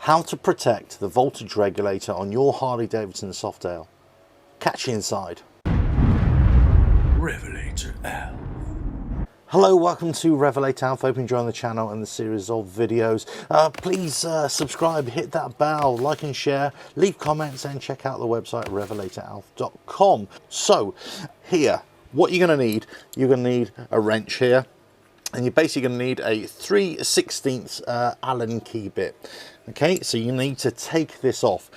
How to protect the voltage regulator on your Harley Softail. Catch you inside. RevelatorAlf. Hello, welcome to RevelatorAlf. Hope you enjoying the channel and the series of videos. Please subscribe, hit that bell, like and share, leave comments, and check out the website RevelatorAlf.com. So here, what you're going to need, you're going to need a wrench here, and you're basically going to need a 3/16 Allen key bit. Okay, so you need to take this off.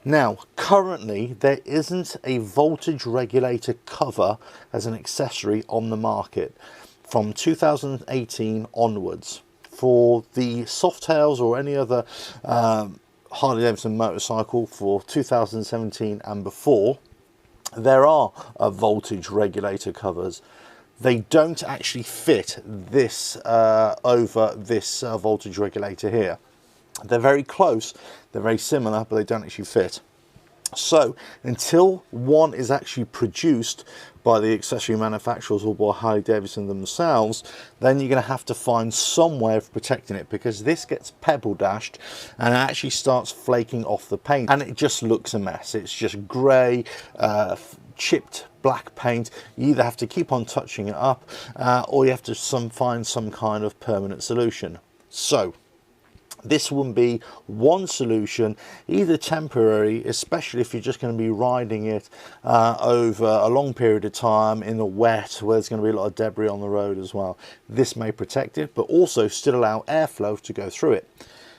Now, currently there isn't a voltage regulator cover as an accessory on the market from 2018 onwards. For the Softails or any other Harley Davidson motorcycle for 2017 and before, there are voltage regulator covers. They don't actually fit this over this voltage regulator here. They're very close, they're very similar, but they don't actually fit. So until one is actually produced by the accessory manufacturers or by Harley Davidson themselves, then you're going to have to find some way of protecting it, because this gets pebble dashed and it actually starts flaking off the paint and it just looks a mess. It's just grey, chipped black paint. You either have to keep on touching it up or you have to find some kind of permanent solution. So this will be one solution, either temporary, especially if you're just going to be riding it over a long period of time in the wet where there's going to be a lot of debris on the road as well. This may protect it, but also still allow airflow to go through it.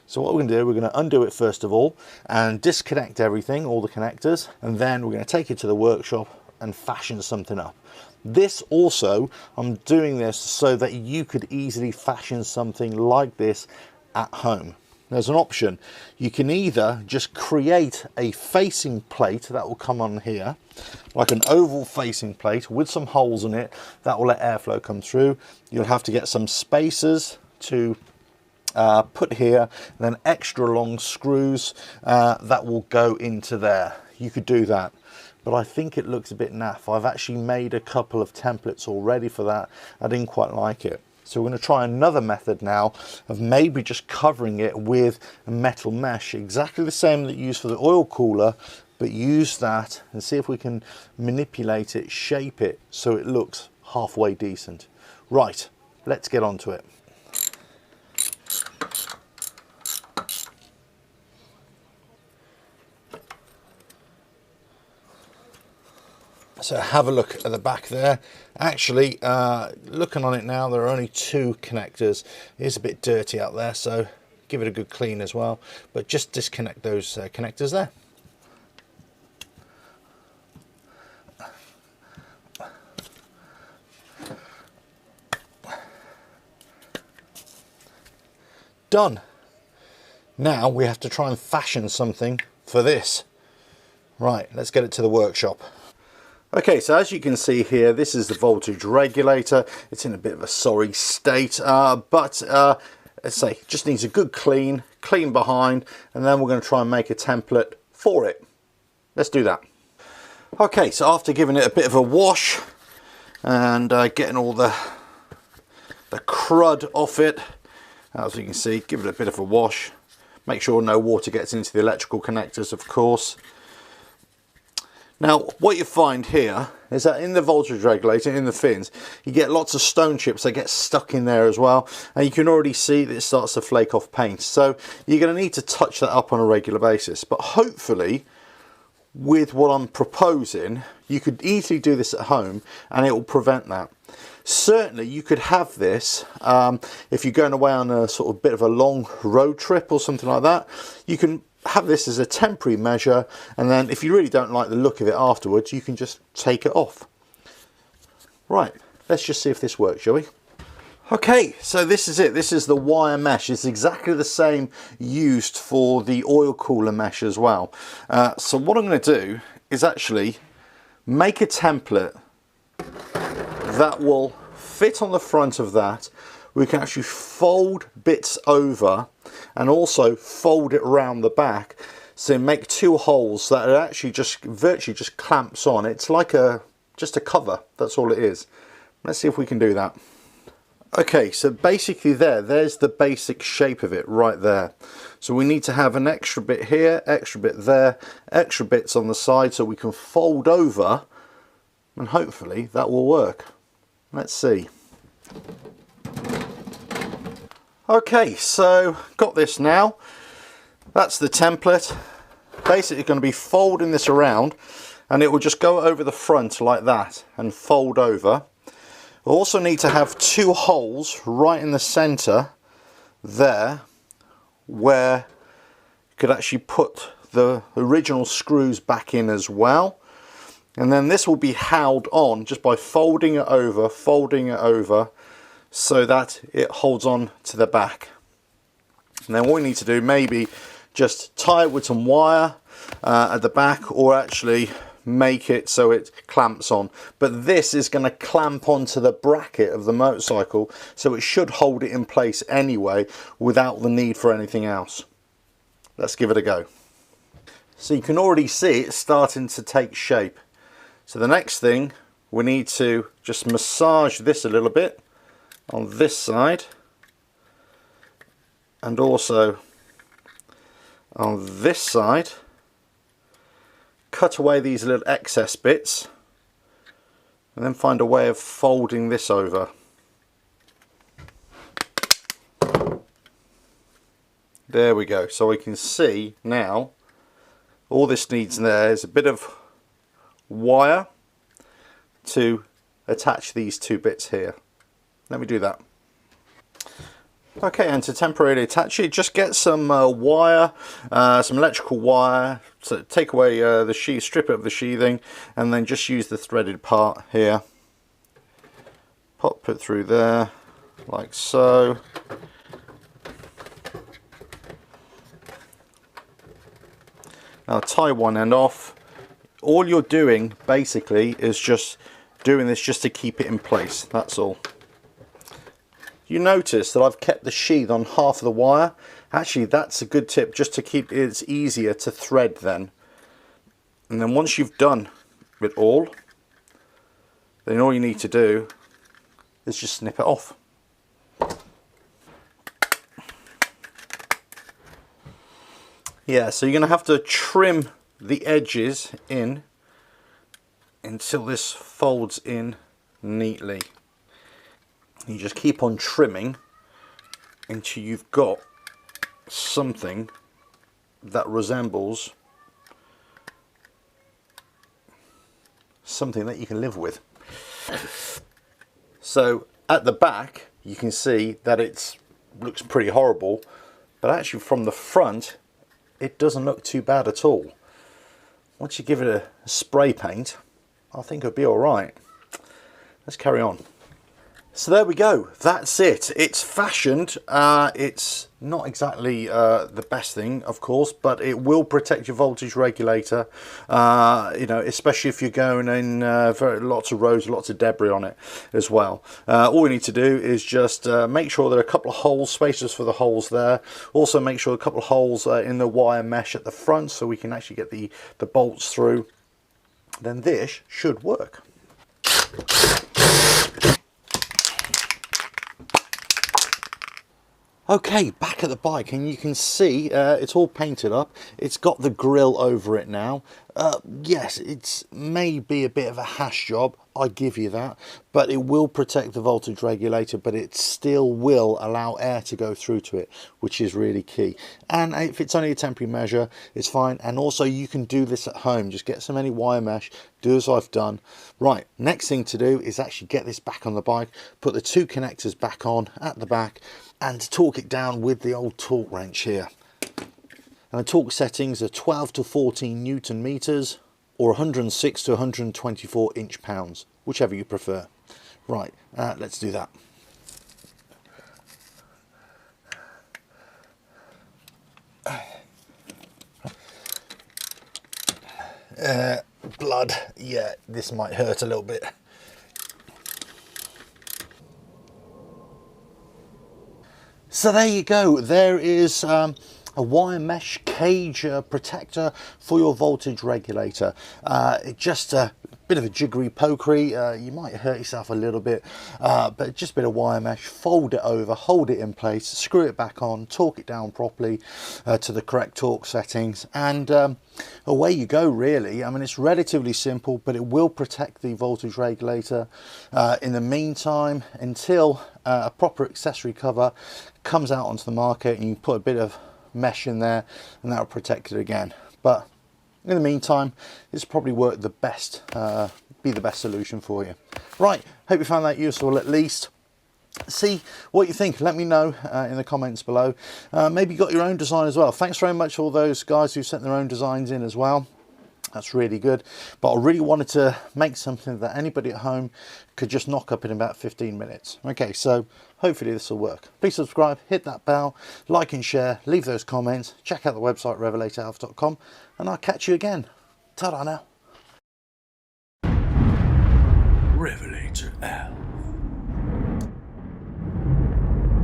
So what we're going to do, we're going to undo it first of all and disconnect everything, all the connectors, and then we're going to take it to the workshop and fashion something up. This also, I'm doing this so that you could easily fashion something like this at home. There's an option. You can either just create a facing plate that will come on here, like an oval facing plate with some holes in it that will let airflow come through. You'll have to get some spacers to put here, and then extra long screws that will go into there. You could do that, but I think it looks a bit naff. I've actually made a couple of templates already for that. I didn't quite like it. So we're going to try another method now of maybe just covering it with a metal mesh, exactly the same that you use for the oil cooler, but use that and see if we can manipulate it, shape it so it looks halfway decent. Right, let's get on to it. So have a look at the back there. Actually, looking on it now, there are only two connectors. It is a bit dirty out there, so give it a good clean as well. But just disconnect those connectors there. Done. Now we have to try and fashion something for this. Right, let's get it to the workshop. Okay, so as you can see here, this is the voltage regulator. It's in a bit of a sorry state, but let's say just needs a good clean behind, and then we're going to try and make a template for it. Let's do that. Okay, so after giving it a bit of a wash and getting all the crud off it, as you can see, give it a bit of a wash. Make sure no water gets into the electrical connectors, of course. Now, what you find here is that in the voltage regulator, in the fins, you get lots of stone chips that get stuck in there as well. And you can already see that it starts to flake off paint. So you're going to need to touch that up on a regular basis. But hopefully, with what I'm proposing, you could easily do this at home and it will prevent that. Certainly, you could have this if you're going away on a sort of bit of a long road trip or something like that. You can have this as a temporary measure, and then if you really don't like the look of it afterwards, you can just take it off. Right, let's just see if this works, shall we? Okay, so this is it. This is the wire mesh. It's exactly the same used for the oil cooler mesh as well. So what I'm going to do is actually make a template that will fit on the front of that. We can actually fold bits over and also fold it around the back, so make two holes that are actually just virtually just clamps on. It's like just a cover, that's all it is. Let's see if we can do that. Okay, so basically there's the basic shape of it right there. So we need to have an extra bit here, extra bit there, extra bits on the side so we can fold over, and hopefully that will work. Let's see. Okay, so got this now. That's the template. Basically going to be folding this around, and it will just go over the front like that and fold over. We'll also need to have two holes right in the center there where you could actually put the original screws back in as well. And then this will be held on just by folding it over so that it holds on to the back. And then what we need to do, maybe just tie it with some wire at the back, or actually make it so it clamps on. But this is going to clamp onto the bracket of the motorcycle, so it should hold it in place anyway without the need for anything else. Let's give it a go. So you can already see it's starting to take shape. So the next thing, we need to just massage this a little bit on this side, and also on this side. Cut away these little excess bits and then find a way of folding this over. There we go. So we can see now all this needs there is a bit of wire to attach these two bits here. Let me do that. Okay, and to temporarily attach it, just get some wire, some electrical wire, so take away the sheath, strip it of the sheathing, and then just use the threaded part here. Pop it through there, like so. Now tie one end off. All you're doing basically is just doing this just to keep it in place, that's all. You notice that I've kept the sheath on half of the wire. Actually, that's a good tip, just to keep it easier to thread then. And then once you've done it all, then all you need to do is just snip it off. Yeah, so you're going to have to trim the edges in until this folds in neatly. You just keep on trimming until you've got something that resembles something that you can live with. So at the back you can see that it looks pretty horrible, but actually from the front it doesn't look too bad at all. Once you give it a spray paint, I think it'll be alright. Let's carry on. So there we go, that's it. It's fashioned. It's not exactly the best thing, of course, but it will protect your voltage regulator, you know, especially if you're going in lots of roads, lots of debris on it as well. All we need to do is just make sure there are a couple of holes, spaces for the holes there. Also make sure a couple of holes in the wire mesh at the front so we can actually get the bolts through. Then this should work. Okay, back at the bike, and you can see it's all painted up. It's got the grille over it now. Yes, it's maybe a bit of a hash job, I give you that, but it will protect the voltage regulator, but it still will allow air to go through to it, which is really key. And if it's only a temporary measure, it's fine. And also you can do this at home. Just get some any wire mesh, do as I've done. Right, next thing to do is actually get this back on the bike, put the two connectors back on at the back, and torque it down with the old torque wrench here. And the torque settings are 12 to 14 Newton meters or 106 to 124 inch-pounds, whichever you prefer. Right, let's do that. Blood, yeah, this might hurt a little bit. So there you go, there is a wire mesh cage protector for your voltage regulator. It just bit of a jiggery pokery, you might hurt yourself a little bit, but just a bit of wire mesh, fold it over, hold it in place, screw it back on, torque it down properly to the correct torque settings, and away you go really. I mean, it's relatively simple, but it will protect the voltage regulator in the meantime until a proper accessory cover comes out onto the market, and you put a bit of mesh in there and that'll protect it again. But in the meantime, it's probably worked the best, be the best solution for you. Right, hope you found that useful at least. See what you think, let me know in the comments below. Maybe you got your own design as well. Thanks very much to all those guys who sent their own designs in as well. That's really good, but I really wanted to make something that anybody at home could just knock up in about 15 minutes. Okay, so hopefully this will work. Please subscribe, hit that bell, like and share, leave those comments, check out the website RevelatorAlf.com, and I'll catch you again. Ta-da now. Revelator Alf.